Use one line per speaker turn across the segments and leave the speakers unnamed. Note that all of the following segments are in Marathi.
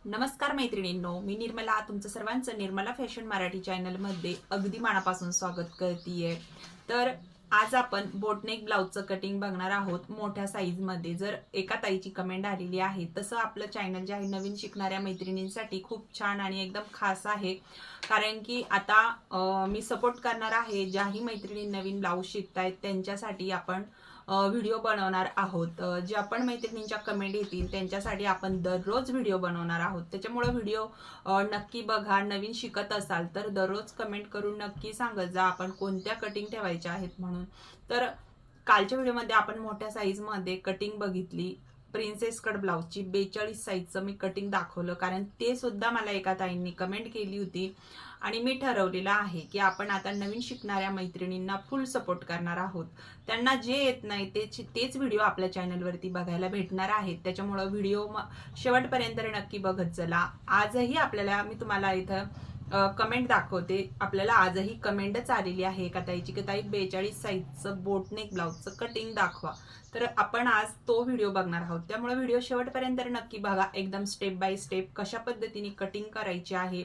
नमस्कार मैत्रिणींनो, मी निर्मला तुमचं सर्वांचं निर्मला फॅशन मराठी चॅनलमध्ये अगदी मनापासून स्वागत करतेय। तर आज आपण बोटनेक ब्लाउजचं कटिंग बघणार आहोत मोठ्या साईजमध्ये। जर एका ताईची कमेंट आलेली आहे, तसं आपलं चॅनल जे आहे नवीन शिकणाऱ्या मैत्रिणींसाठी खूप छान आणि एकदम खास आहे। कारण की आता मी सपोर्ट करणार आहे ज्याही मैत्रिणी नवीन ब्लाउज शिकतायत त्यांच्यासाठी आपण व्हिडिओ बनवणार आहोत। ज्या पण मैत्रिणींच्या कमेंट येतील त्यांच्यासाठी आपण दररोज व्हिडिओ बनवणार आहोत। त्याच्यामुळे व्हिडिओ नक्की बघा। नवीन शिकत असाल तर दररोज कमेंट करून नक्की सांगत जा आपण कोणत्या कटिंग ठेवायच्या आहेत म्हणून। तर कालच्या व्हिडिओमध्ये आपण मोठ्या साईजमध्ये कटिंग बघितली। प्रिन्सेस कट ब्लाउजची 42 साईजचं मी कटिंग दाखवलं, कारण ते सुद्धा मला एका ताईंनी कमेंट केली होती। आणि मी ठरवलेलं आहे की आपण आता नवीन शिकणाऱ्या मैत्रिणींना फुल सपोर्ट करणार आहोत। त्यांना जे येत नाही तेच व्हिडिओ आपल्या चॅनलवरती बघायला भेटणार आहेत। त्याच्यामुळे व्हिडिओ शेवटपर्यंत नक्की बघत चला। आजही आपल्याला मी तुम्हाला इथं कमेंट दाखवते। आपल्याला आजही कमेंटच आलेली आहे एका ताईची की ताई 42 साईजचं बोटनेक ब्लाउजचं कटिंग दाखवा। तर आपण आज तो व्हिडिओ बघणार आहोत। त्यामुळे व्हिडिओ शेवटपर्यंत नक्की बघा। एकदम स्टेप बाय स्टेप कशा पद्धतीने कटिंग करायची आहे,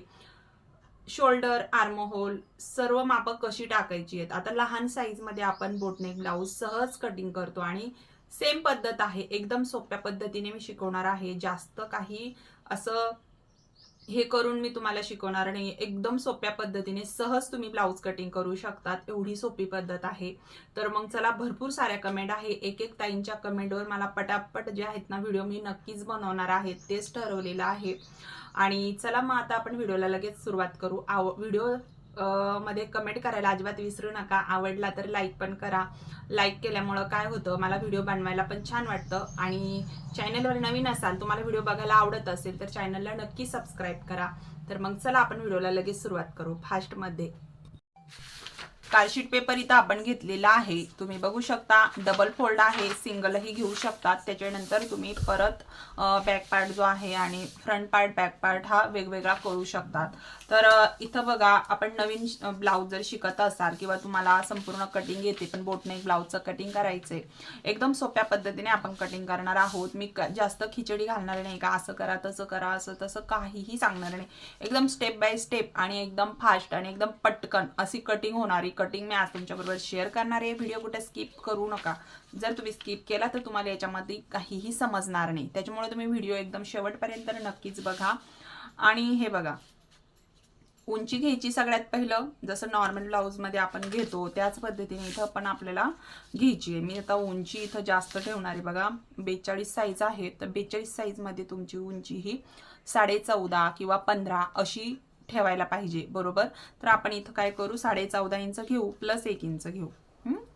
शोल्डर आर्महोल सर्व मापं कशी टाकायची आहेत। आता लहान साईज मध्ये आपण बोटनेक ब्लाउज सहज कटिंग करतो आणि सेम पद्धत आहे। एकदम सोप्या पद्धतीने मी शिकवणार आहे। जास्त काही असं हे करून मी तुम्हाला शिकवणार नाही। एकदम सोप्या पद्धतीने सहज तुम्ही ब्लाउज कटिंग करू शकतात, एवढी सोपी पद्धत आहे। तर मग चला, भरपूर साऱ्या कमेंट आहे। एक एक ताईंच्या कमेंटवर मला पटापट जे आहेत ना व्हिडिओ मी नक्कीच बनवणार आहे, तेच ठरवलेलं आहे। आणि चला मग आता आपण व्हिडिओला लगेच सुरुवात करू। व्हिडिओ मध्ये कमेंट करायला अजिबात विसरू नका। आवडला तर लाईक पण करा। लाईक केल्यामुळे काय होतं, मला व्हिडिओ बनवायला पण छान वाटतं। आणि चॅनलवर नवीन असाल, तुम्हाला व्हिडिओ बघायला आवडत असेल तर चॅनलला नक्की सबस्क्राईब करा। तर मग चला आपण व्हिडिओला लगेच सुरुवात करू फास्ट मध्ये। कार्डशीट पेपर इथं आपण घेतलेला आहे, तुम्ही बघू शकता। डबल फोल्ड आहे, सिंगलही घेऊ शकतात। त्याच्यानंतर तुम्ही परत बॅक पार्ट जो आहे आणि फ्रंट पार्ट बॅक पार्ट हा वेगवेगळा करू शकतात। तर इथं बघा, आपण नवीन ब्लाउज जर शिकत असाल किंवा तुम्हाला संपूर्ण कटिंग येते पण बोटनेक ब्लाउजचं कटिंग करायचंय, एकदम सोप्या पद्धतीने आपण कटिंग करणार आहोत। मी जास्त खिचडी घालणार नाही का असं करा तसं करा असं तसं काहीही सांगणार नाही। एकदम स्टेप बाय स्टेप आणि एकदम फास्ट आणि एकदम पटकन अशी कटिंग होणारी कटिंग मी आज तुमच्याबरोबर शेअर करणार आहे। व्हिडिओ कुठे स्किप करू नका। जर तुम्ही स्किप केला तर तुम्हाला याच्यामध्ये काहीही समजणार नाही। त्याच्यामुळे तुम्ही व्हिडिओ एकदम शेवटपर्यंत नक्कीच बघा। आणि हे बघा, उंची घ्यायची सगळ्यात पहिलं, जसं नॉर्मल ब्लाउज मध्ये आपण घेतो त्याच पद्धतीने इथं पण आपल्याला घ्यायची आहे। मी आता उंची इथं जास्त ठेवणार आहे। बघा 42 साईज आहे, तर 42 साईज मध्ये तुमची उंची ही 14.5 किंवा 15 अशी ठेवायला पाहिजे, बरोबर। तर आपण इथं काय करू, 14.5 इंच घेऊ प्लस 1 इंच घेऊ,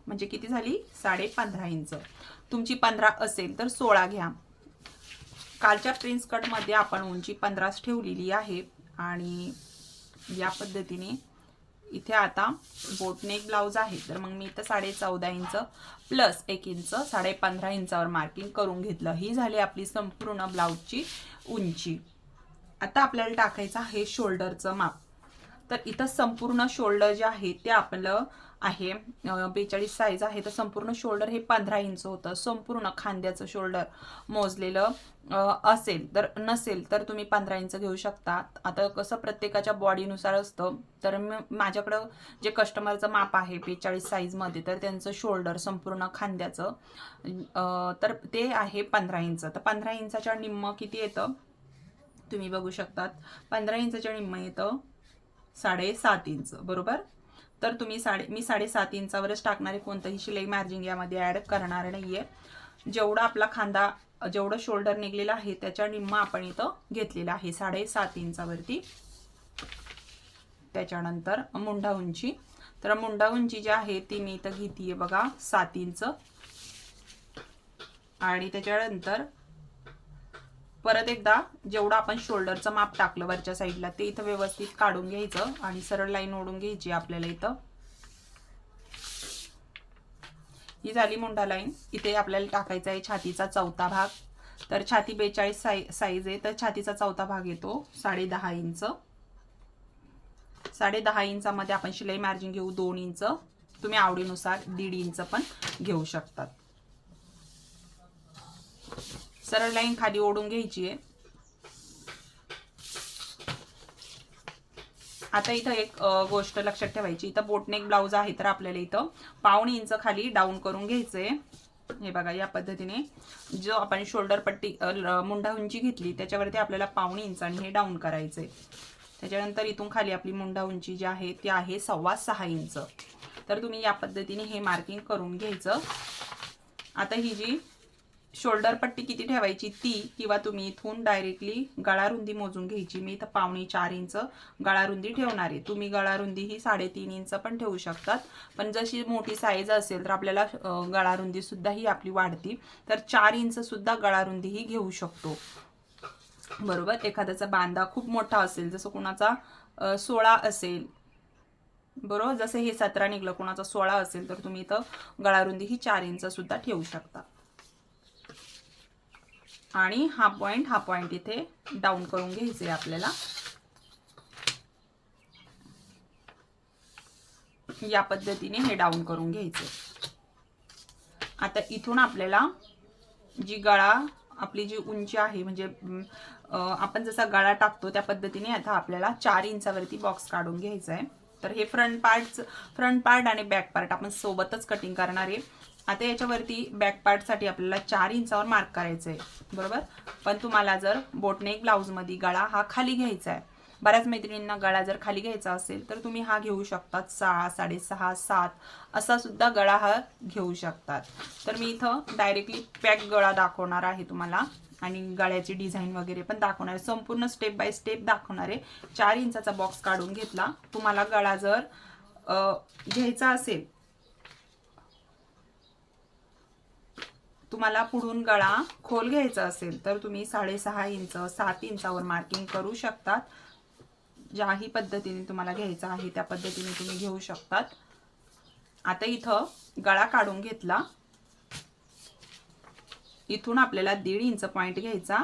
म्हणजे किती झाली 15.5 इंच। तुमची 15 असेल तर 16 घ्या। कालच्या प्रिन्स कट मध्ये आपण उंची 15 ठेवलेली आहे। आणि या पद्धतीने इथे आता बोटनेक ब्लाउज आहे, तर मग मी इथं 14.5 इंच प्लस 1 इंच 15.5 इंचावर मार्किंग करून घेतलं। ही झाली आपली संपूर्ण ब्लाउजची उंची। आता आपल्याला टाकायचं आहे शोल्डरचं माप। तर इथं संपूर्ण शोल्डर जे आहे ते आपलं आहे 42 साईज आहे, तर संपूर्ण शोल्डर हे 15 इंच होतं। संपूर्ण खांद्याचं शोल्डर मोजलेलं असेल, तर नसेल तर तुम्ही 15 इंच घेऊ शकता। आता कसं प्रत्येकाच्या बॉडीनुसार असतं, तर माझ्याकडं जे कस्टमरचं माप आहे 42 साईज मध्ये, तर त्यांचं शोल्डर संपूर्ण खांद्याचं तर ते आहे 15 इंच। तर 15 इंचाच्या निम्म किती येतं तुम्ही बघू शकतात, 15 इंचाच्या निम्म येतं 7.5 इंच, बरोबर। तर तुम्ही मी 7.5 इंचावरच टाकणार आहे, कोणतंही शिलाई मार्जिन यामध्ये ऍड करणार नाहीये। जेवढा आपला खांदा, जेवढं शोल्डर निघलेलं आहे त्याच्या निम्म आपण इथं घेतलेलं आहे 7.5 इंचावरती। त्याच्यानंतर मुंडा उंची, तर मुंडा उंची जी आहे ती मी इथं घेतीये बघा 7 इंच। आणि त्याच्यानंतर परत एकदा जेवढं आपण शोल्डरचं माप टाकलं वरच्या साईडला ते इथं व्यवस्थित काढून घ्यायचं आणि सरळ लाईन ओढून घ्यायची आपल्याला। इथं ही झाली मुंडा लाईन। इथे आपल्याला टाकायचा आहे छातीचा चौथा भाग। तर छाती 42 साईज आहे, तर छातीचा चौथा भाग येतो 10.5 इंच। 10.5 इंचामध्ये आपण शिलाई मार्जिन घेऊ 2 इंच। तुम्ही आवडीनुसार 1.5 इंच पण घेऊ शकतात। सरळ लाईन खाली ओढून घ्यायची आहे। आता इथं एक गोष्ट लक्षात ठेवायची, इथं बोटनेक ब्लाऊज आहे तर आपल्याला इथं 1.5 इंच खाली डाऊन करून घ्यायचंय. हे बघा या पद्धतीने जो आपण शोल्डर पट्टी मुंडा उंची घेतली त्याच्यावरती आपल्याला 1.5 इंचाने हे डाऊन करायचंय. त्याच्यानंतर इथून खाली आपली मुंडा उंची जी आहे ती आहे 6.25 इंच. तर तुम्ही या पद्धतीने हे मार्किंग करून घ्यायचं. आता ही जी शोल्डर पट्टी किती ठेवायची ती, किंवा तुम्ही इथून डायरेक्टली गळा रुंदी मोजून घ्यायची. मी इथं 3.25 इंच गळा रुंदी ठेवणार आहे. तुम्ही गळा रुंदी ही 3.5 इंच पण ठेवू शकतात, पण जशी मोठी साईज असेल तर आपल्याला गळा रुंदी सुद्धा ही आपली वाढती, तर 4 इंच सुद्धा गळा रुंदी ही घेऊ शकतो. बरोबर. एखाद्याचा बांधा खूप मोठा असेल, जसं कुणाचा 16 असेल, बरोबर, जसं हे 17 निघलं, कुणाचा 16 असेल, तर तुम्ही इथं गळा रुंदी ही 4 इंच सुद्धा ठेवू शकता. आणि हा पॉइंट इथे डाऊन करून घ्यायचे आपल्याला. या पद्धतीने हे डाऊन करून घ्यायचे. आता इथून आपल्याला जी गळा आपली जी उंची आहे, म्हणजे आपण जसा गळा टाकतो त्या पद्धतीने आता आपल्याला 4 इंचावरती बॉक्स काढून घ्यायचा आहे. तर हे फ्रंट पार्ट आणि बॅक पार्ट आपण सोबतच कटिंग करणार आहे. आता याच्यावरती बॅक पार्टसाठी आपल्याला 4 इंचावर मार्क करायचं आहे, बरोबर. पण तुम्हाला जर बोटनेक ब्लाऊजमध्ये गळा हा खाली घ्यायचा आहे, बऱ्याच मैत्रिणींना गळा जर खाली घ्यायचा असेल तर तुम्ही हा घेऊ शकतात 6, 6.5, 7 असा सुद्धा गळा हा घेऊ शकतात. तर मी इथं डायरेक्टली पॅक गळा दाखवणार आहे तुम्हाला, आणि गळ्याची डिझाईन वगैरे पण दाखवणार आहे. संपूर्ण स्टेप बाय स्टेप दाखवणार आहे. 4 इंचाचा बॉक्स काढून घेतला. तुम्हाला गळा जर घ्यायचा असेल, तुम्हाला पुढून गळा खोल घ्यायचा असेल तर तुम्ही 6.5 इंच 7 इंचावर मार्किंग करू शकतात. ज्याही पद्धतीने तुम्हाला घ्यायचा आहे त्या पद्धतीने तुम्ही घेऊ शकतात. आता इथं गळा काढून घेतला. इथून आपल्याला 1.5 इंच पॉइंट घ्यायचा.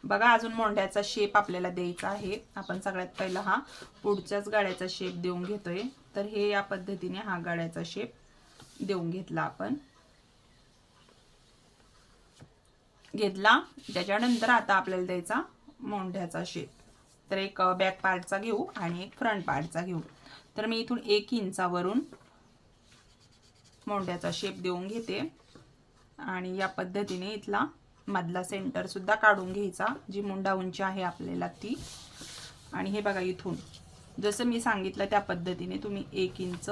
बघा, अजून मोंढ्याचा शेप आपल्याला द्यायचा आहे. आपण सगळ्यात पहिला हा पुढच्याच गळ्याचा शेप देऊन घेतोय. तर हे या पद्धतीने हा गळ्याचा शेप देऊन घेतला आपण. त्याच्यानंतर आता आपल्याला द्यायचा मोंढ्याचा शेप. तर एक बॅक पार्टचा घेऊ आणि एक फ्रंट पार्टचा घेऊ. तर मी इथून 1 इंचावरून मोंढ्याचा शेप देऊन घेते आणि या पद्धतीने इथला मधला सेंटर सुद्धा काढून घ्यायचा, जी मुंडा उंची आहे आपल्याला ती. आणि हे बघा, इथून जसं मी सांगितलं त्या पद्धतीने तुम्ही 1 इंच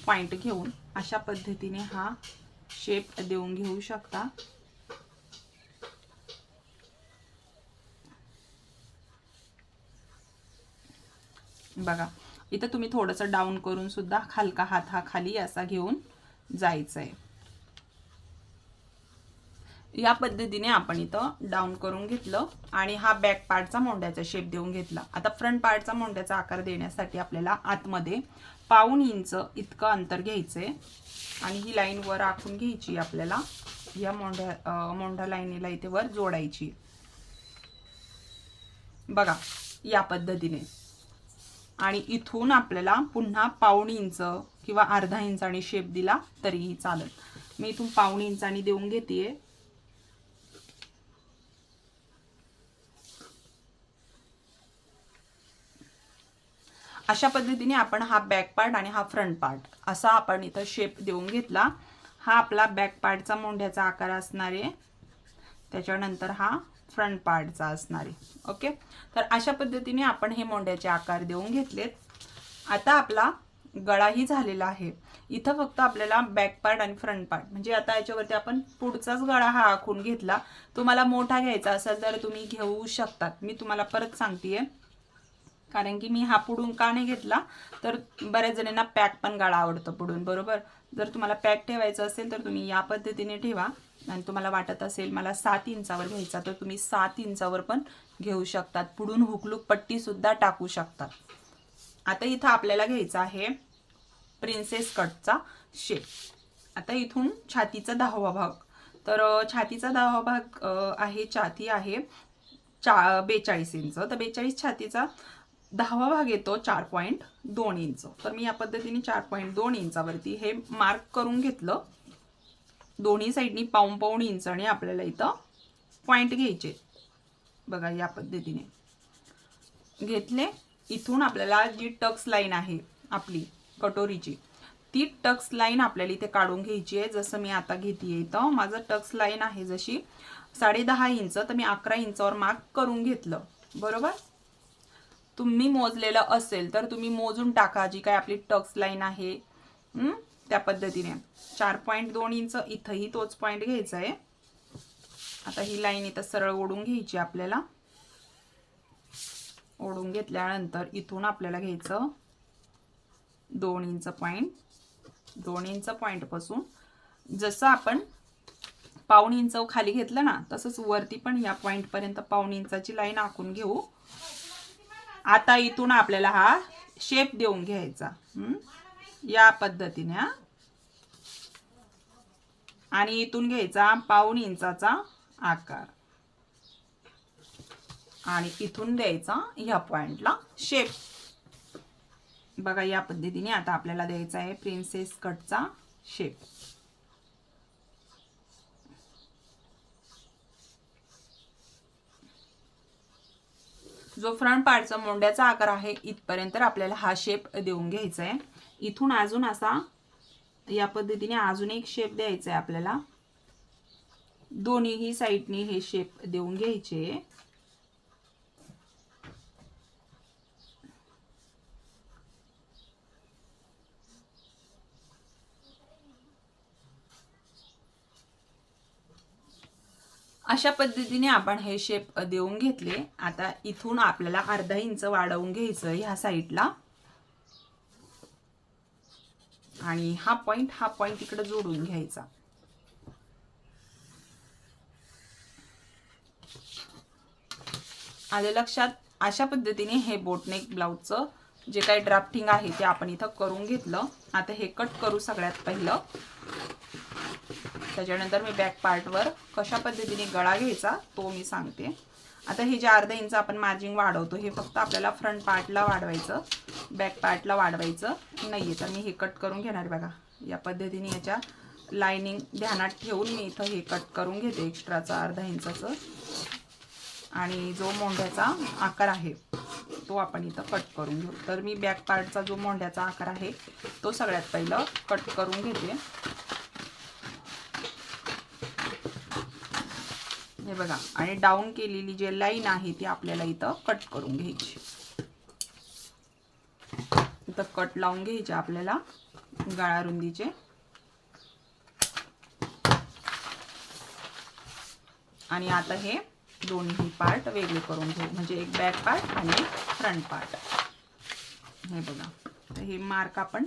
पॉइंट घेऊन अशा पद्धतीने हा शेप देऊन घेऊ शकता. बघा, इथं तुम्ही थोडंसं डाऊन करून सुद्धा हलका हात हा खाली असा घेऊन जायचं आहे. या पद्धतीने आपण इथं डाऊन करून घेतलं आणि हा बॅक पार्टचा मोंढ्याचा शेप देऊन घेतला. आता फ्रंट पार्टचा मोंढ्याचा आकार देण्यासाठी आपल्याला आतमध्ये 1.5 इंच इतकं अंतर घ्यायचंय आणि ही लाईन वर आखून घ्यायची. आपल्याला या मोंढा लाईनीला इथे वर जोडायची. बघा, या पद्धतीने. आणि इथून आपल्याला पुन्हा 1.5 इंच किंवा अर्धा इंचाने शेप दिला तरीही चालेल. मी इथून 1.5 इंचाने देऊन घेतेय. अशा पद्धतीने आपण हा बॅक पार्ट आणि हा फ्रंट पार्ट असा आपण इथं शेप देऊन घेतला. हा आपला बॅक पार्टचा मोंढ्याचा आकार असणार आहे. त्याच्यानंतर हा फ्रंट पार्टचा असणार आहे. ओके, तर अशा पद्धतीने आपण हे मोंढ्याचे आकार देऊन घेतलेत. आता आपला गळाही झालेला आहे. इथं फक्त आपल्याला बॅक पार्ट आणि फ्रंट पार्ट, म्हणजे आता याच्यावरती आपण पुढचाच गळा हा आखून घेतला. तुम्हाला मोठा घ्यायचा असेल तर तुम्ही घेऊ शकतात. मी तुम्हाला परत सांगतेय, कारण की मी हा पुढून का नाही घेतला, तर बऱ्याच जणांना पॅक पण गळा आवडतो पुढून, बरोबर. जर तुम्हाला पॅक ठेवायचं असेल तर तुम्ही या पद्धतीने ठेवा. आणि तुम्हाला वाटत असेल मला 7 इंचावर घ्यायचा तर तुम्ही 7 इंचावर पण घेऊ शकतात. पुढून हुकलूक पट्टी सुद्धा टाकू शकतात. आता इथं आपल्याला घ्यायचा आहे प्रिन्सेस कटचा शेप. आता इथून छातीचा 10वा भाग. तर छातीचा 10वा भाग आहे, छाती आहे 42 इंच. तर 42 छातीचा 10वा भाग येतो 4.2 इंच. तर मी या पद्धतीने 4.2 इंचावरती हे मार्क करून घेतलं. दोन्ही साईडनी 1.5 इंचाने आपल्याला इथं पॉइंट घ्यायचे. बघा, या पद्धतीने घेतले इथून आपल्याला जी टक्स लाईन आहे आपली कटोरीची, ती टक्स लाईन आपल्याला इथे काढून घ्यायची आहे. जसं मी आता घेतेय इथं माझं टक्स लाईन आहे जशी 10.5 इंच, तर मी 11 इंचावर मार्क करून घेतलं. बरोबर, तुम्ही मोजलेलं असेल तर तुम्ही मोजून टाका जी काय आपली टक्स लाईन आहे त्या पद्धतीने. 4.2 इंच इथंही तोच पॉइंट घ्यायचा आहे. आता ही लाईन इथं सरळ ओढून घ्यायची आपल्याला. ओढून घेतल्यानंतर इथून आपल्याला घ्यायचं 2 इंच पॉइंट. 2 इंच पॉइंट पासून जसं आपण 1.5 इंच खाली घेतलं ना, तसंच वरती पण या पॉइंट पर्यंत 1.5 इंचाची लाईन आखून घेऊ. आता इथून आपल्याला हा शेप देऊन घ्यायचा या पद्धतीने. आणि इथून घ्यायचा 1.5 इंचाचा आकार आणि इथून द्यायचा ह्या पॉइंटला शेप. बघा या पद्धतीने आता आपल्याला द्यायचा आहे प्रिन्सेस कटचा शेप. जो फ्रंट पार्टचा मोंड्याचा आकार आहे इथपर्यंत आपल्याला हा शेप देऊन घ्यायचा आहे. इथून अजून असा या पद्धतीने अजून एक शेप द्यायचा आहे आपल्याला. दोन्हीही साइडनी हे शेप देऊन घ्यायचे. अशा पद्धतीने आपण हे शेप देऊन घेतले. आता इथून आपल्याला अर्धा इंच वाढवून घ्यायचं ह्या साइडला आणि हा पॉइंट इकडे जोडून घ्यायचा. आले लक्षात. अशा पद्धतीने हे बोटनेक ब्लाउजचं जे काही ड्राफ्टिंग आहे ते आपण इथं करून घेतलं. आता हे कट करू सगळ्यात पहिलं. त्याच्यानंतर मी बॅक पार्टवर कशा पद्धतीने गळा घ्यायचा तो मी सांगते. आता हे जे अर्धा इंच आपण मार्जिन वाढवतो हे फक्त आपल्याला फ्रंट पार्टला वाढवायचं, बॅक पार्टला वाढवायचं नाहीये. तर मी हे कट करून घेणार. बघा या पद्धतीने याच्या लाइनिंग ध्यानात ठेवून मी इथं हे कट करून घेते एक्स्ट्राचा अर्धा इंचाचं. आणि जो मोंढ्याचा आकार आहे तो आपण इथं कट करून घेऊ. तर मी बॅक पार्टचा जो मोंढ्याचा आकार आहे तो सगळ्यात पहिलं कट करून घेते. हे बघा, आणि डाऊन केलेली जी लाईन आहे ती आपल्याला इथं कट करून घ्यायची. इथं कट लावून घ्यायचे आपल्याला गळा रुंदीचे. आणि आता हे दोन्ही पार्ट वेगळे करून घेऊ, म्हणजे एक बॅक पार्ट आणि एक फ्रंट पार्ट. हे बघा, तर हे मार्क आपण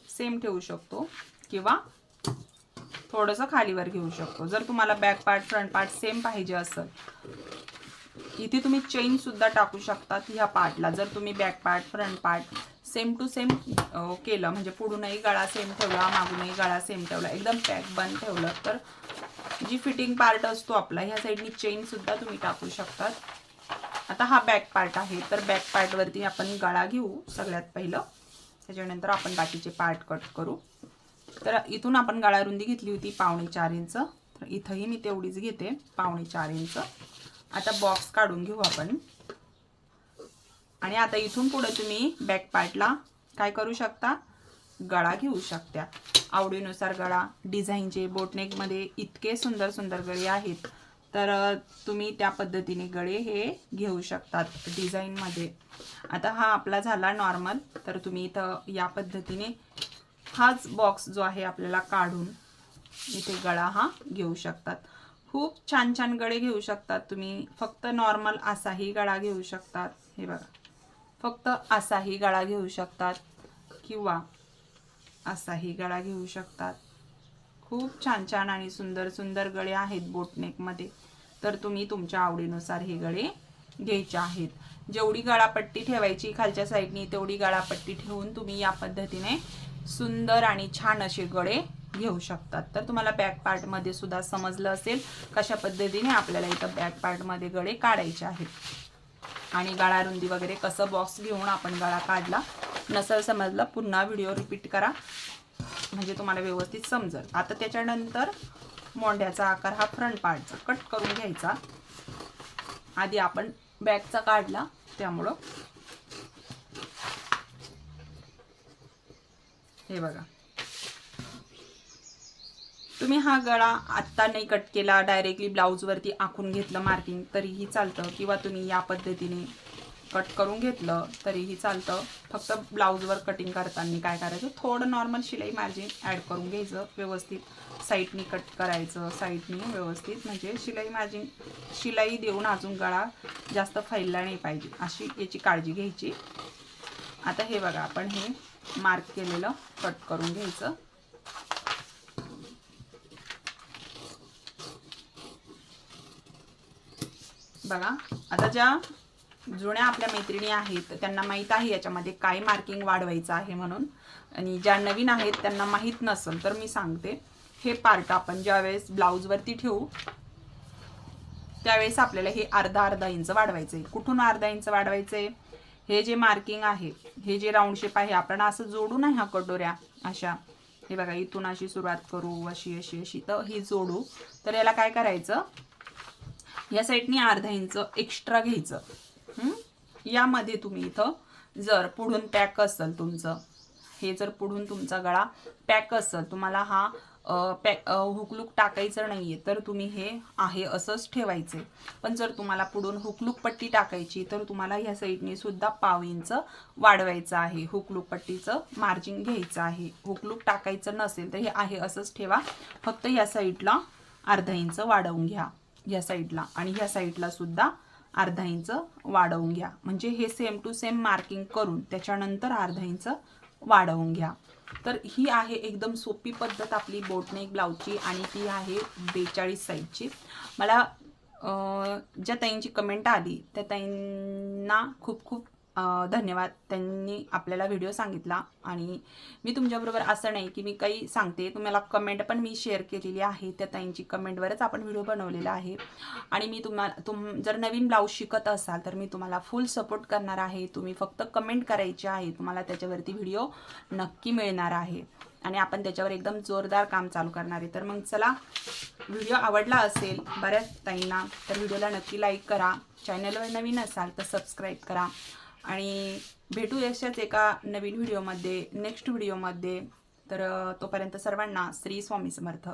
सेम ठेवू शकतो किंवा थोडंसं खालीवर घेऊ शकतो. जर तुम्हाला back part front part same पाहिजे असेल इथे तुम्ही चेन सुद्धा टाकू शकतात ह्या पार्टला. जर तुम्ही back part front part same to same केलं, म्हणजे पुढूनही गळा सेम ठेवला मागूनही गळा सेम ठेवला, एकदम पॅक बंद ठेवलं, तर जी फिटिंग पार्ट असतो आपला ह्या साईडनी चेन सुद्धा तुम्ही टाकू शकतात. आता हा बॅक पार्ट आहे, तर बॅक पार्ट वरती आपण गळा घेऊ सगळ्यात पहिलं. त्याच्यानंतर आपण बाकीचे पार्ट कट करू. तर इथून आपण गळा रुंदी घेतली होती 4.5 इंच, तर इथंही मी तेवढीच घेते 4.5 इंच. आता बॉक्स काढून घेऊ आपण. आणि आता इथून पुढे तुम्ही बॅक पार्टला काय करू शकता, गळा घेऊ शकता आवडीनुसार. गळा डिझाईनचे बोटनेकमध्ये इतके सुंदर सुंदर गळे आहेत, तर तुम्ही त्या पद्धतीने गळे हे घेऊ शकतात डिझाईनमध्ये. आता हा आपला झाला नॉर्मल, तर तुम्ही इथं या पद्धतीने हाच बॉक्स जो आहे आपल्याला काढून इथे गळा हा घेऊ शकतात. खूप छान छान गळे घेऊ शकतात तुम्ही. फक्त नॉर्मल असाही गळा घेऊ शकतात. हे बघा, फक्त असाही गळा घेऊ शकतात किंवा असाही गळा घेऊ शकतात. खूप छान छान आणि सुंदर सुंदर गळे आहेत बोटनेकमध्ये. तर तुम्ही तुमच्या आवडीनुसार हे गळे घ्यायचे आहेत. जेवढी गळापट्टी ठेवायची खालच्या साईडनी तेवढी गळापट्टी ठेवून तुम्ही या पद्धतीने सुंदर आणि छान असे गळे घेऊ शकतात. तर तुम्हाला बॅक पार्ट मध्ये सुद्धा समजलं असेल कशा पद्धतीने आपल्याला इथं बॅक पार्ट मध्ये गळे काढायचे आहेत. आणि गळा रुंदी वगैरे कसं बॉक्स घेऊन आपण गळा काढला. नसेल समजलं पुन्हा व्हिडिओ रिपीट करा, म्हणजे तुम्हाला व्यवस्थित समजेल. आता त्याच्यानंतर मोंढ्याचा आकार हा फ्रंट पार्टचा कट करून घ्यायचा. आधी आपण बॅकचा काढला त्यामुळं हे बघा, तुम्ही हा गळा आत्ता नाही कट केला, डायरेक्टली ब्लाऊजवरती आखून घेतलं मार्किंग तरीही चालतं, किंवा तुम्ही या पद्धतीने कट करून घेतलं तरीही चालतं. फक्त ब्लाऊजवर कटिंग करताना काय करायचं, थोडं नॉर्मल शिलाई मार्जिन ॲड करून घ्यायचं, व्यवस्थित साईडनी कट करायचं, साईडनी व्यवस्थित, म्हणजे शिलाई देऊन अजून गळा जास्त फैलला नाही पाहिजे, अशी याची काळजी घ्यायची. आता हे बघा, आपण हे मार्क केलेलं कट करून घ्यायचं. बघा, आता ज्या जुन्या आपल्या मैत्रिणी आहेत त्यांना माहीत आहे याच्यामध्ये काय मार्किंग वाढवायचं आहे म्हणून, आणि ज्या नवीन आहेत त्यांना माहीत नसेल तर मी सांगते. हे पार्ट आपण ज्यावेळेस ब्लाऊजवरती ठेवू त्यावेळेस आपल्याला हे अर्धा इंच वाढवायचं आहे. कुठून अर्धा इंच वाढवायचं आहे, हे जे मार्किंग आहे, हे जे राऊंड शेप आहे, आपण असं जोडू नाही ह्या कटोऱ्या अशा, हे बघा इथून अशी सुरुवात करू, अशी अशी अशी, तर ही जोडू. तर याला काय करायचं, या साईडनी अर्धा इंच एक्स्ट्रा घ्यायचं. यामध्ये तुम्ही इथं जर पुढून पॅक असेल तुमचं, हे जर पुढून तुमचा गळा पॅक असेल, तुम्हाला हा हुकलूक टाकायचं नाहीये, तर तुम्ही हे आहे असंच ठेवायचे. पण जर तुम्हाला पुढून हुकलूक पट्टी टाकायची तर तुम्हाला ह्या साईडने सुद्धा पाव इंच वाढवायचं आहे, हुकलूक पट्टीचं मार्जिन घ्यायचं आहे. हुकलूक टाकायचं नसेल तर हे आहे असंच ठेवा, फक्त या साईडला अर्धा इंच वाढवून घ्या या साईडला, आणि ह्या साईडला सुद्धा अर्धा इंच वाढवून घ्या. म्हणजे हे सेम टू सेम मार्किंग करून त्याच्यानंतर अर्धा इंच वाढवून घ्या. तर ही आहे एकदम सोपी पद्धत आपली बोटनेक ब्लाऊजची, आणि ती आहे 42 साईजची. मला ज्या ताईंची कमेंट आली त्या ताईंना खूप खूप धन्यवाद. त्यांनी आपल्याला व्हिडिओ सांगितला, आणि मी तुमच्याबरोबर असं नाही की मी काही सांगते, तुम्हाला कमेंट पण मी शेअर केलेली आहे, त्या ताईंची कमेंटवरच आपण व्हिडिओ बनवलेला आहे. आणि मी जर नवीन ब्लाऊज शिकत असाल तर मी तुम्हाला फुल सपोर्ट करणार आहे. तुम्ही फक्त कमेंट करायची आहे, तुम्हाला त्याच्यावरती व्हिडिओ नक्की मिळणार आहे, आणि आपण त्याच्यावर एकदम जोरदार काम चालू करणार आहे. तर मग चला, व्हिडिओ आवडला असेल बऱ्याच ताईंना तर व्हिडिओला नक्की लाईक करा, चॅनलवर नवीन असाल तर सबस्क्राईब करा, आणि भेटू अशाच एका नवीन व्हिडिओमध्ये, नेक्स्ट व्हिडिओमध्ये. तर तोपर्यंत सर्वांना श्री स्वामी समर्थ.